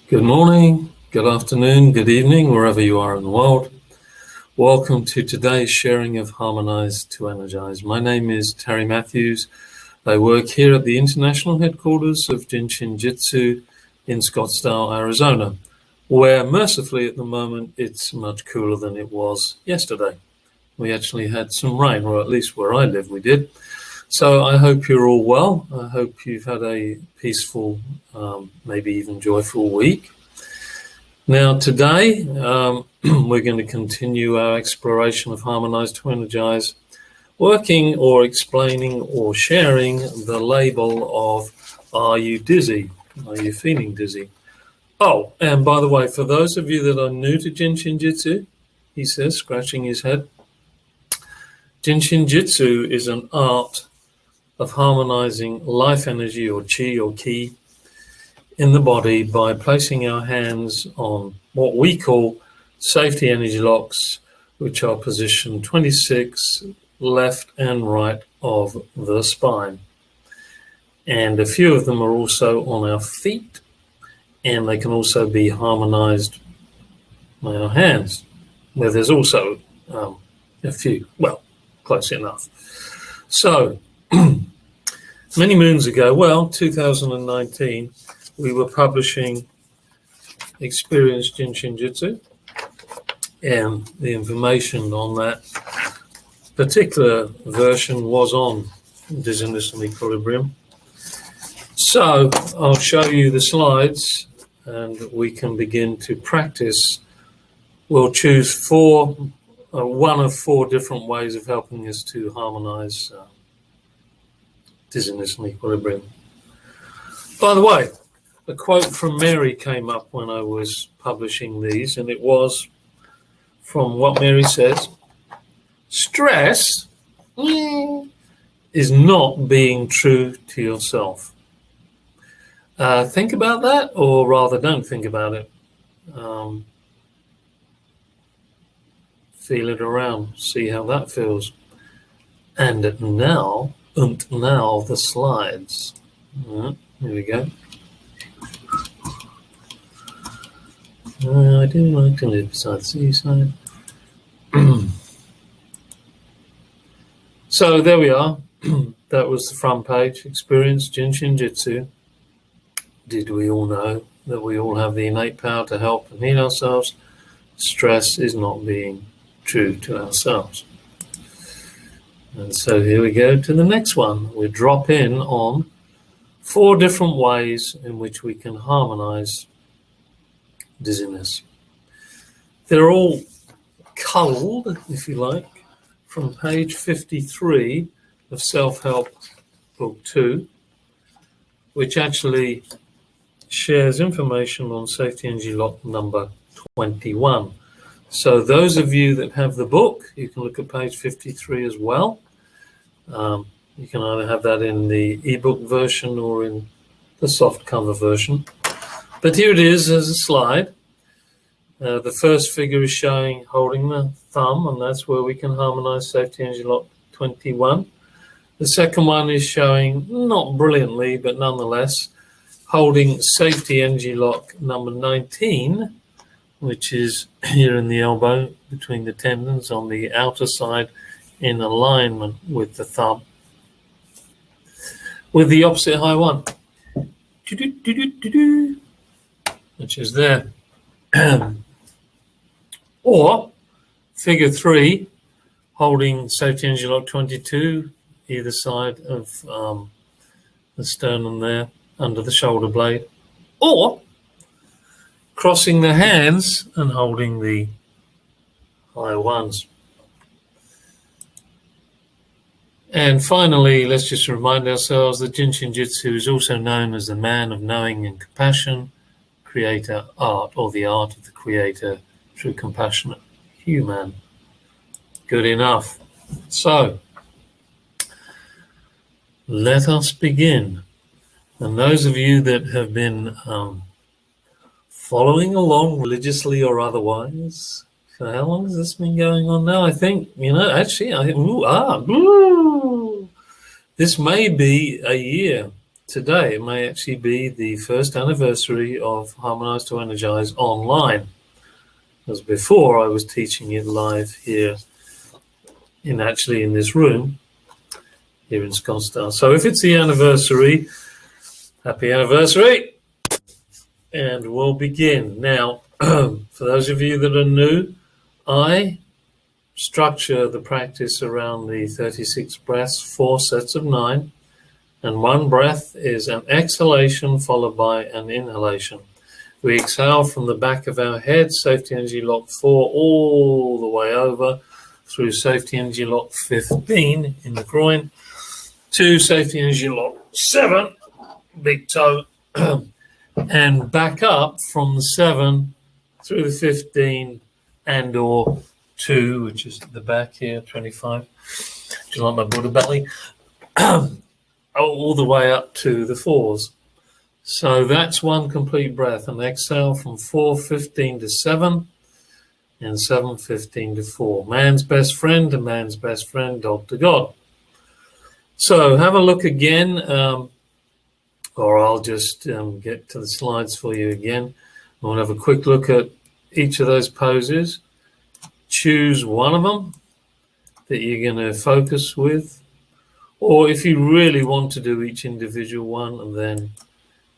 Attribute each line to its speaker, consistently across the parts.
Speaker 1: Good morning, good afternoon, good evening, wherever you are in the world. Welcome to today's sharing of Harmonize to Energize. My name is Terry Matthews. I work here at the international headquarters of Jin Shin Jyutsu in Scottsdale, Arizona, where mercifully at the moment it's much cooler than it was yesterday. We actually had some rain, or at least where I live we did. So I hope you're all well. I hope you've had a peaceful, maybe even joyful week. Now today, we're going to continue our exploration of Harmonize to Energize, working or explaining or sharing the label of, are you dizzy? Are you feeling dizzy? Oh, and by the way, for those of you that are new to Jin Shin Jyutsu, he says, scratching his head, Jin Shin Jyutsu is an art of harmonizing life energy or chi or ki in the body by placing our hands on what we call safety energy locks, which are positioned 26 left and right of the spine. And a few of them are also on our feet, and they can also be harmonized by our hands, where there's also a few, well, close enough. So, many moons ago, 2019, we were publishing Experienced Jin Shin Jyutsu, and the information on that particular version was on dizziness and equilibrium. So I'll show you the slides and we can begin to practice. We'll choose one of four different ways of helping us to harmonize dizziness and equilibrium. By the way, a quote from Mary came up when I was publishing these, and it was from what Mary says: stress is not being true to yourself. Think about that, or rather don't think about it. Feel it around, see how that feels. And now the slides. Here we go. I do like to live beside the seaside. So there we are. That was the front page. Experienced Jin Shin Jyutsu. Did we all know that we all have the innate power to help and heal ourselves? Stress is not being true to ourselves. And so here we go to the next one. We drop in on 4 different ways in which we can harmonize dizziness. They're all culled, if you like, from page 53 of Self-Help Book 2, which actually shares information on safety energy lock number 21. So those of you that have the book, you can look at page 53 as well. You can either have that in the ebook version or in the soft cover version. But here it is as a slide. The first figure is showing holding the thumb, and that's where we can harmonize safety energy lock 21. The second one is showing, not brilliantly, but nonetheless, holding safety energy lock number 19, which is here in the elbow between the tendons on the outer side in alignment with the thumb, with the opposite high one, which is there. Or figure 3, holding safety energy lock 22, either side of the sternum there, under the shoulder blade. Or crossing the hands and holding the high ones. And finally, let's just remind ourselves that Jin Shin Jyutsu is also known as the man of knowing and compassion, creator art, or the art of the creator through compassionate human. Good enough. So, let us begin. And those of you that have been following along religiously or otherwise, for how long has this been going on now? I think, actually, this may be a year today it may actually be the first anniversary of Harmonize to Energize online. As before, I was teaching it live here in this room here in Scottsdale. So if it's the anniversary, happy anniversary, and we'll begin. Now, for those of you that are new, I structure the practice around the 36 breaths, 4 sets of 9, and 1 breath is an exhalation followed by an inhalation. We exhale from the back of our head, safety energy lock 4, all the way over through safety energy lock 15 in the groin, to safety energy lock 7, big toe, and back up from the 7 through the 15 and or 2, which is at the back here, 25. Do you like my Buddha belly? All the way up to the 4s. So that's 1 complete breath. And exhale from 4:15 to 7 and 7:15 to 4. Man's best friend to man's best friend, dog to God. So have a look again, or I'll just get to the slides for you again. We'll have a quick look at each of those poses. Choose one of them that you're going to focus with, or if you really want to do each individual one, and then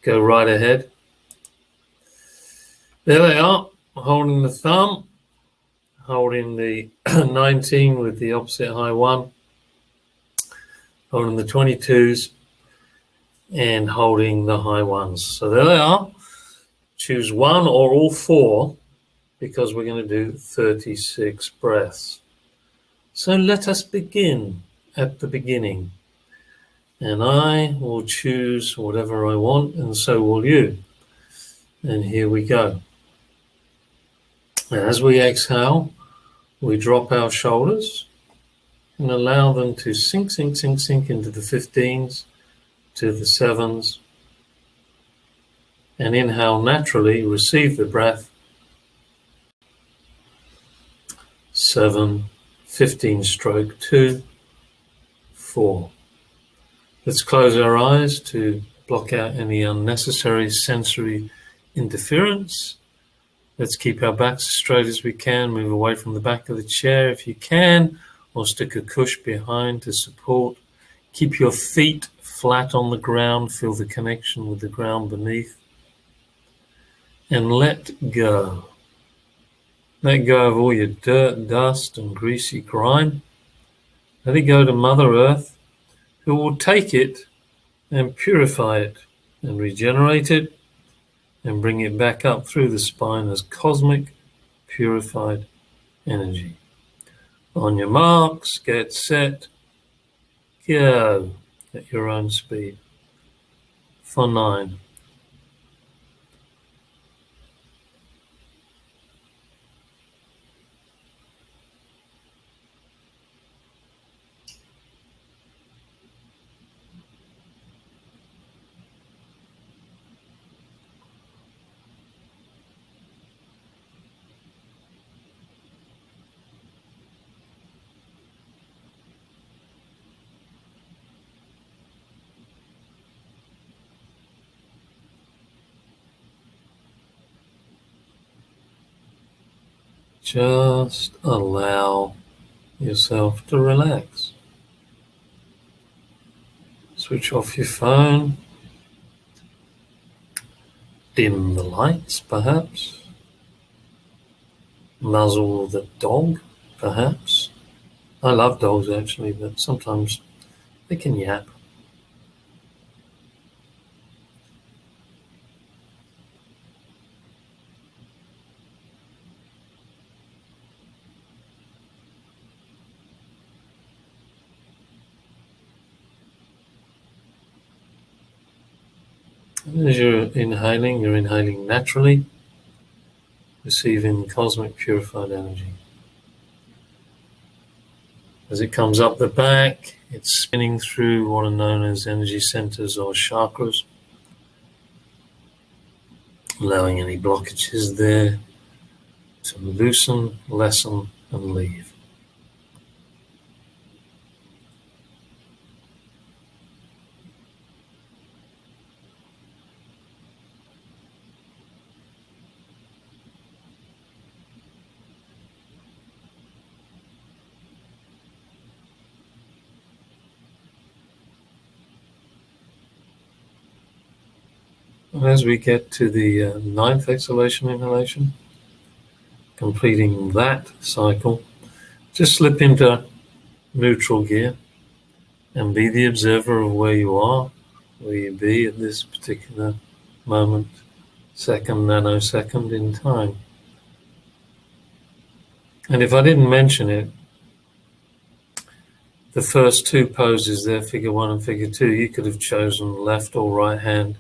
Speaker 1: go right ahead. There they are, holding the thumb, holding the 19 with the opposite high 1, holding the 22s, and holding the high 1s. So there they are. Choose one or all 4, because we're going to do 36 breaths. So let us begin at the beginning. And I will choose whatever I want, and so will you. And here we go. As we exhale, we drop our shoulders and allow them to sink into the 15s, to the 7s. And inhale naturally, receive the breath. 7, 15 stroke 2, 4. Let's close our eyes to block out any unnecessary sensory interference. Let's keep our backs as straight as we can. Move away from the back of the chair if you can, or stick a cushion behind to support. Keep your feet flat on the ground. Feel the connection with the ground beneath. And let go. Let go of all your dirt, dust, and greasy grime. Let it go to Mother Earth, who will take it and purify it and regenerate it and bring it back up through the spine as cosmic purified energy. On your marks, get set, go at your own speed. For 9. Just allow yourself to relax. Switch off your phone. Dim the lights, perhaps. Muzzle the dog, perhaps. I love dogs, actually, but sometimes they can yap. As you're inhaling naturally, receiving cosmic purified energy. As it comes up the back, it's spinning through what are known as energy centers or chakras, allowing any blockages there to loosen, lessen, and leave. And as we get to the ninth exhalation inhalation, completing that cycle, just slip into neutral gear and be the observer of where you are, where you be at this particular moment, second, nanosecond in time. And if I didn't mention it, the first two poses there, figure 1 and figure 2, you could have chosen left or right hand,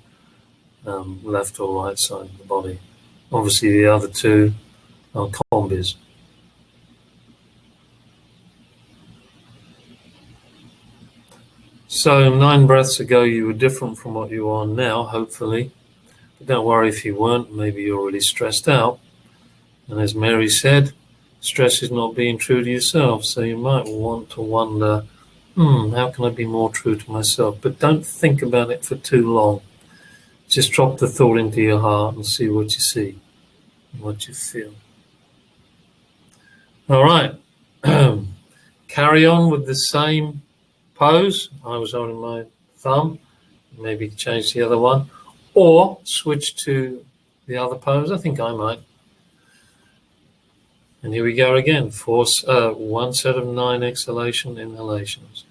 Speaker 1: left or right side of the body. Obviously the other two are combis. So 9 breaths ago you were different from what you are now, hopefully. But don't worry if you weren't, maybe you're already stressed out. And as Mary said, stress is not being true to yourself, so you might want to wonder, how can I be more true to myself? But don't think about it for too long. Just drop the thought into your heart and see what you see and what you feel. All right. Carry on with the same pose. I was holding my thumb. Maybe change the other one. Or switch to the other pose. I think I might. And here we go again. One set of 9 exhalation inhalations.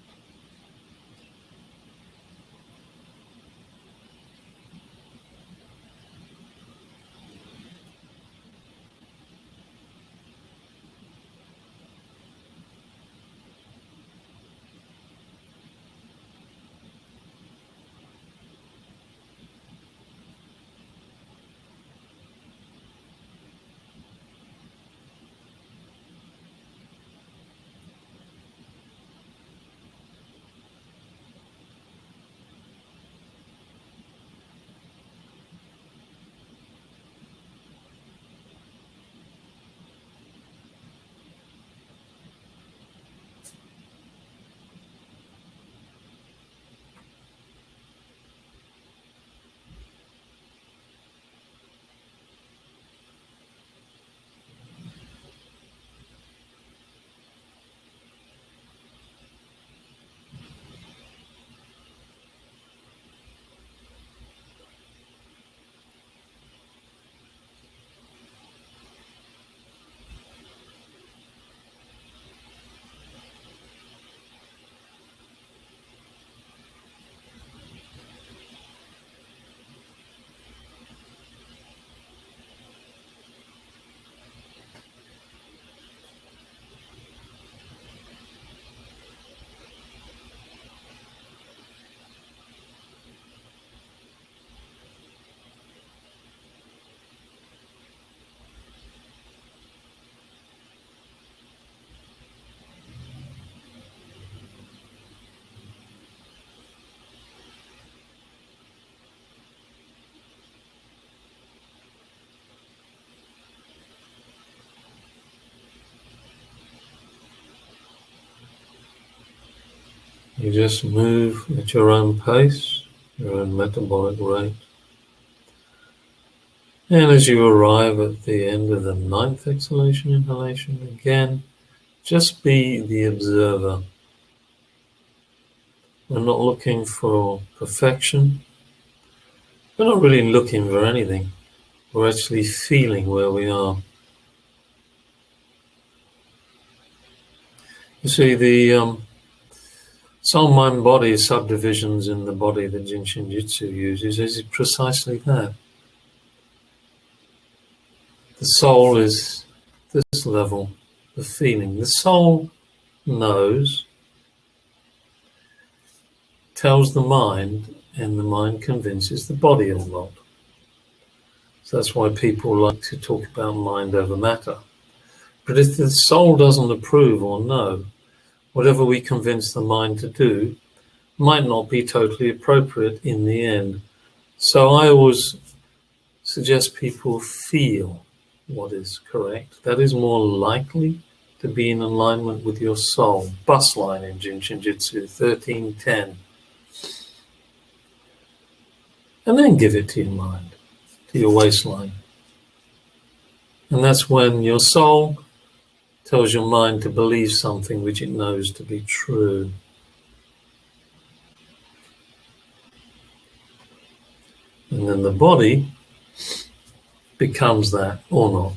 Speaker 1: You just move at your own pace, your own metabolic rate. And as you arrive at the end of the 9th exhalation inhalation, again, just be the observer. We're not looking for perfection. We're not really looking for anything. We're actually feeling where we are. You see, the soul, mind, body subdivisions in the body that Jin Shin Jyutsu uses is precisely that. The soul is this level, the feeling. The soul knows, tells the mind, and the mind convinces the body of the world. So that's why people like to talk about mind over matter. But if the soul doesn't approve or know, whatever we convince the mind to do might not be totally appropriate in the end. So I always suggest people feel what is correct. That is more likely to be in alignment with your soul. Bus line in Jin Shin Jyutsu, 1310. And then give it to your mind, to your waistline. And that's when your soul tells your mind to believe something which it knows to be true. And then the body becomes that or not.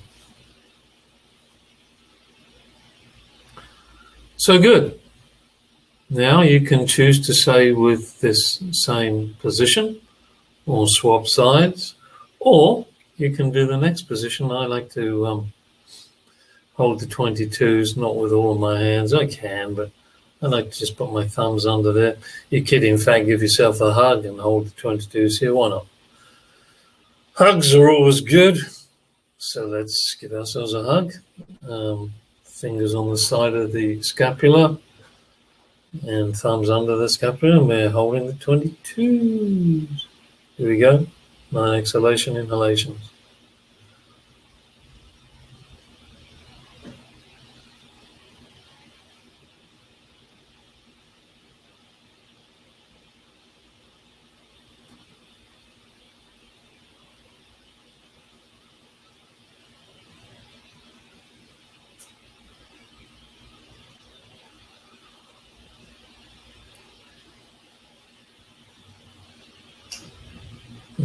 Speaker 1: So good. Now you can choose to stay with this same position or swap sides, or you can do the next position. I like to hold the 22s, not with all of my hands. I can, but I like to just put my thumbs under there. You could, in fact, give yourself a hug and hold the 22s here. Why not? Hugs are always good. So let's give ourselves a hug. Fingers on the side of the scapula and thumbs under the scapula, and we're holding the 22s. Here we go. 9 exhalation, inhalations.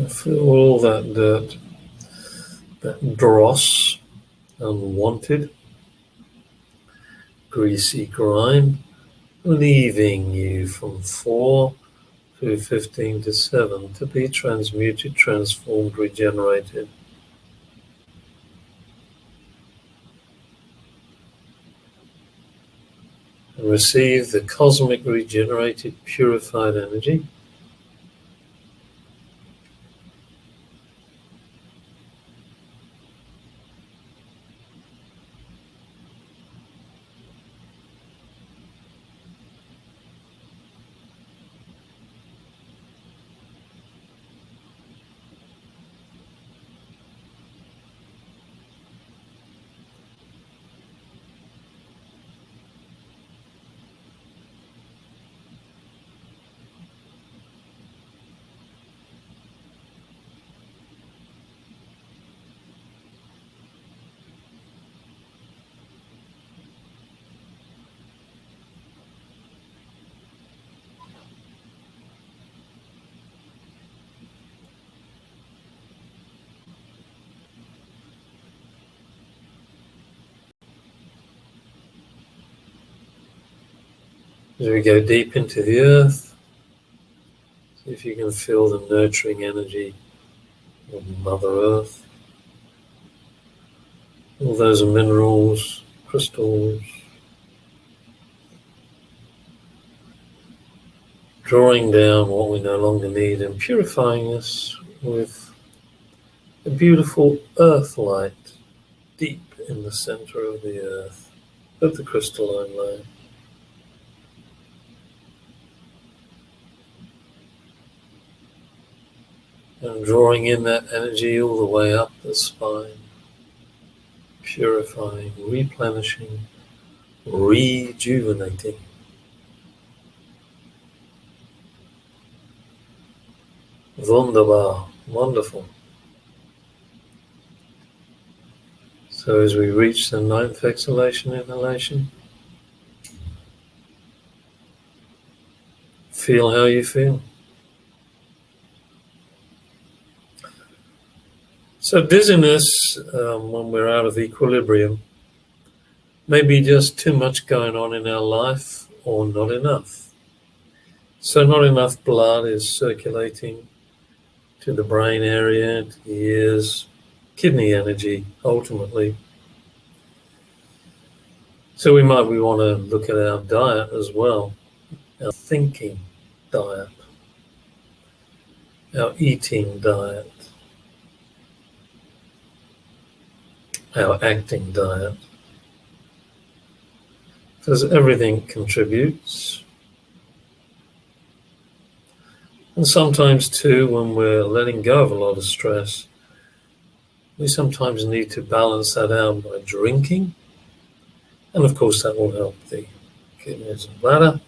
Speaker 1: Feel all that dirt, that dross, unwanted, greasy grime, leaving you from 4 to 15 to 7 to be transmuted, transformed, regenerated. And receive the cosmic, regenerated, purified energy. As we go deep into the earth, see if you can feel the nurturing energy of Mother Earth. All those minerals, crystals, drawing down what we no longer need and purifying us with a beautiful earth light deep in the center of the earth, of the crystalline layer. And drawing in that energy all the way up the spine, purifying, replenishing, rejuvenating. Wunderbar, wonderful. So as we reach the 9th exhalation, inhalation, feel how you feel. So dizziness, when we're out of equilibrium, may be just too much going on in our life or not enough. So not enough blood is circulating to the brain area, to the ears, kidney energy, ultimately. So we want to look at our diet as well, our thinking diet, our eating diet, our acting diet. Because everything contributes. And sometimes too, when we're letting go of a lot of stress, we sometimes need to balance that out by drinking. And of course that will help the kidneys and bladder.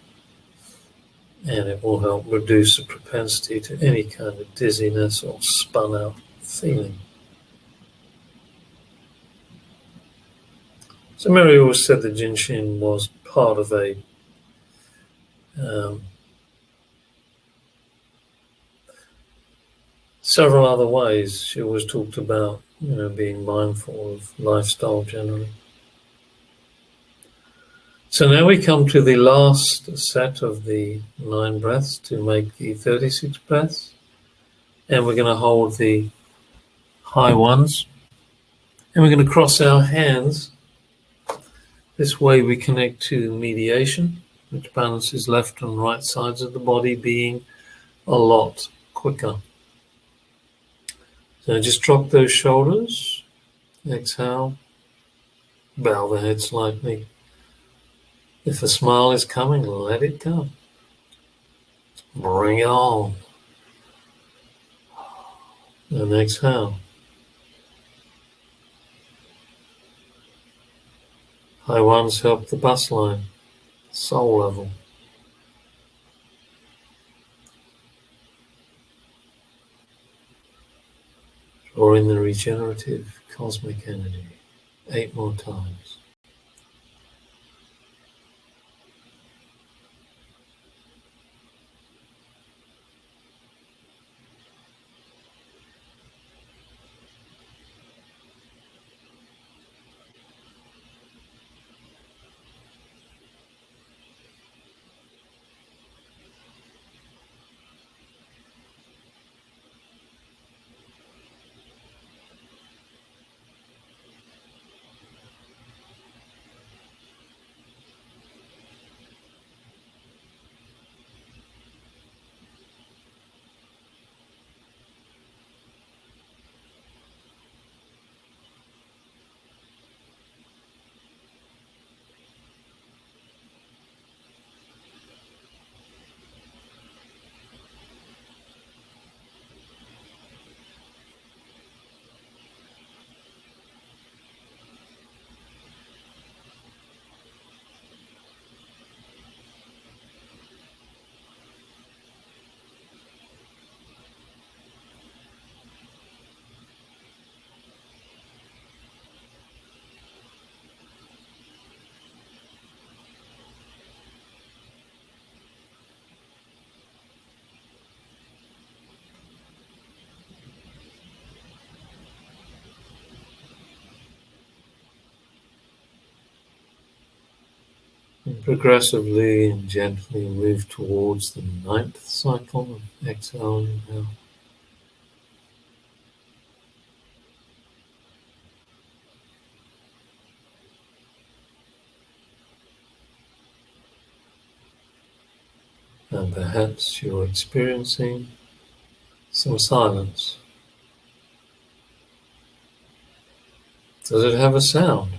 Speaker 1: And it will help reduce the propensity to any kind of dizziness or spun out feeling. So Mary always said that Jin Shin was part of a several other ways. She always talked about, being mindful of lifestyle generally. So now we come to the last set of the 9 breaths to make the 36 breaths. And we're going to hold the high ones. And we're going to cross our hands. This way we connect to mediation, which balances left and right sides of the body, being a lot quicker. So just drop those shoulders. Exhale. Bow the head slightly. If a smile is coming, let it come. Bring it on. And exhale. High ones help the bus line, soul level. Draw in the regenerative cosmic energy. 8 more times. And progressively and gently move towards the 9th cycle of exhale and inhale. And perhaps you're experiencing some silence. Does it have a sound?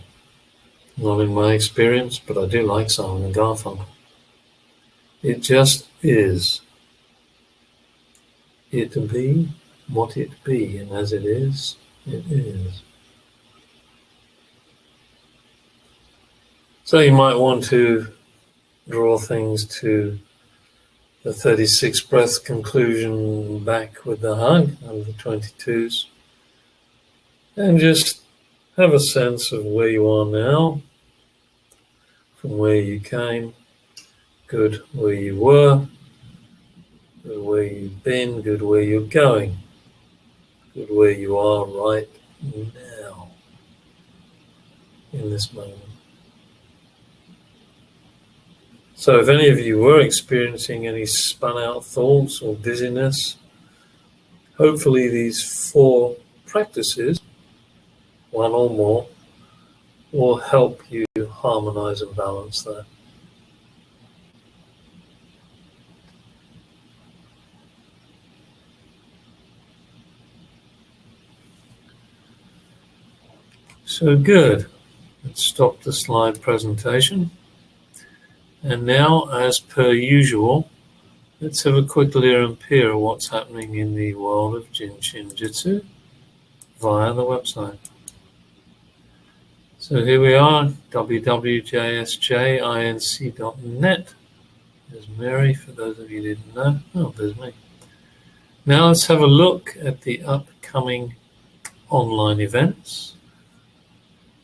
Speaker 1: Not in my experience, but I do like Simon and Garfunkel. It just is. It be what it be, and as it is, it is. So you might want to draw things to the 36 breath conclusion back with the hug of the 22s. And just have a sense of where you are now, from where you came, good where you were, good where you've been, good where you're going, good where you are right now, in this moment. So if any of you were experiencing any spun out thoughts or dizziness, hopefully these 4 practices, 1 or more, will help you harmonize and balance that. So good. Let's stop the slide presentation. And now, as per usual, let's have a quick leer and peer at what's happening in the world of Jin Shin Jyutsu via the website. So here we are, www.jsjinc.net. There's Mary, for those of you who didn't know. Oh, there's me. Now let's have a look at the upcoming online events.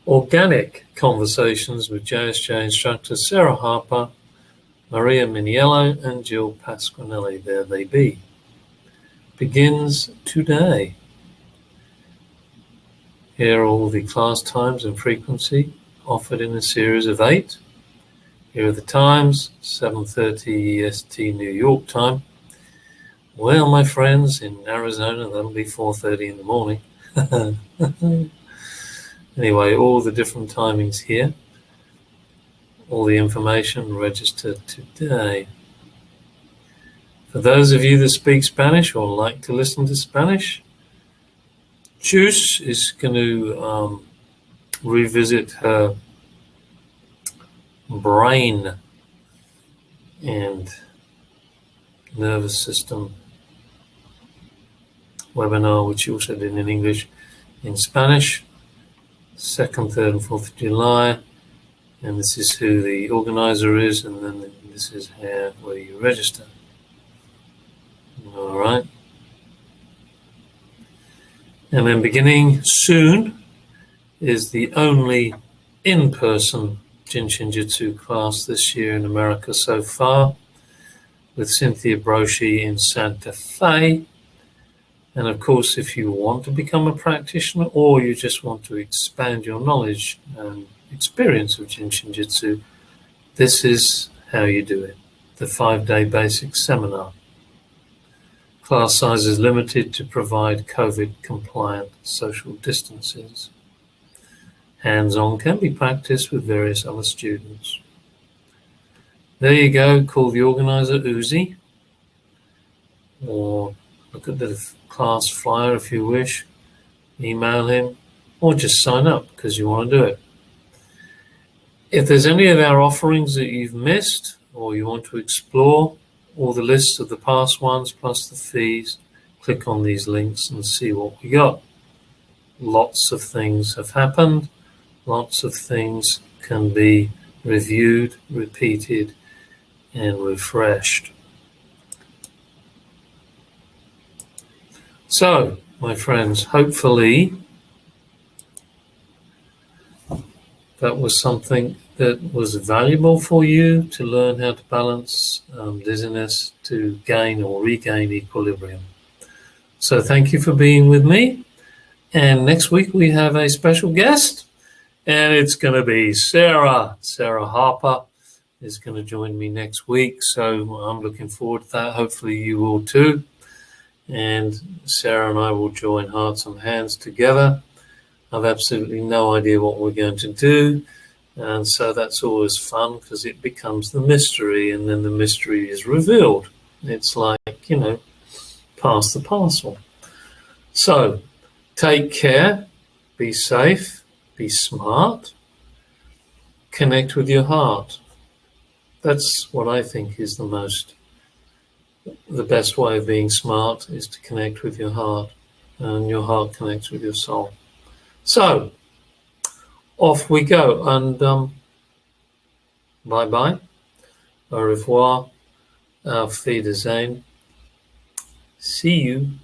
Speaker 1: Organic conversations with JSJ instructors Sarah Harper, Maria Miniello, and Jill Pasquinelli. There they be. begins today. Here are all the class times and frequency offered in a series of 8. Here are the times: 7:30 EST New York time. Well, my friends, in Arizona, that'll be 4:30 in the morning. Anyway, all the different timings here. All the information registered today. For those of you that speak Spanish or like to listen to Spanish, Chus is going to revisit her brain and nervous system webinar, which she also did in English, in Spanish, 2nd, 3rd, and 4th of July. And this is who the organizer is, and then this is where you register. All right. And then beginning soon is the only in-person Jin Shin Jyutsu class this year in America so far, with Cynthia Broshi in Santa Fe. And of course, if you want to become a practitioner or you just want to expand your knowledge and experience of Jin Shin Jyutsu, this is how you do it, the 5-day basic seminar. Class size is limited to provide COVID-compliant social distances. Hands-on can be practiced with various other students. There you go. Call the organizer, Uzi, or look at the class flyer if you wish. Email him, or just sign up because you want to do it. If there's any of our offerings that you've missed or you want to explore, all the lists of the past ones plus the fees, click on these links and see what we got. Lots of things have happened. Lots of things can be reviewed, repeated, and refreshed. So, my friends, hopefully that was something that was valuable for you to learn how to balance dizziness to gain or regain equilibrium. So thank you for being with me. And next week we have a special guest, and it's going to be Sarah. Sarah Harper is going to join me next week. So I'm looking forward to that. Hopefully you will too. And Sarah and I will join hearts and hands together. I've absolutely no idea what we're going to do. And so that's always fun because it becomes the mystery, and then the mystery is revealed. It's like, pass the parcel. So take care, be safe, be smart, connect with your heart. That's what I think is the best way of being smart, is to connect with your heart, and your heart connects with your soul. So off we go, and bye-bye, au revoir, auf Wiedersehen, see you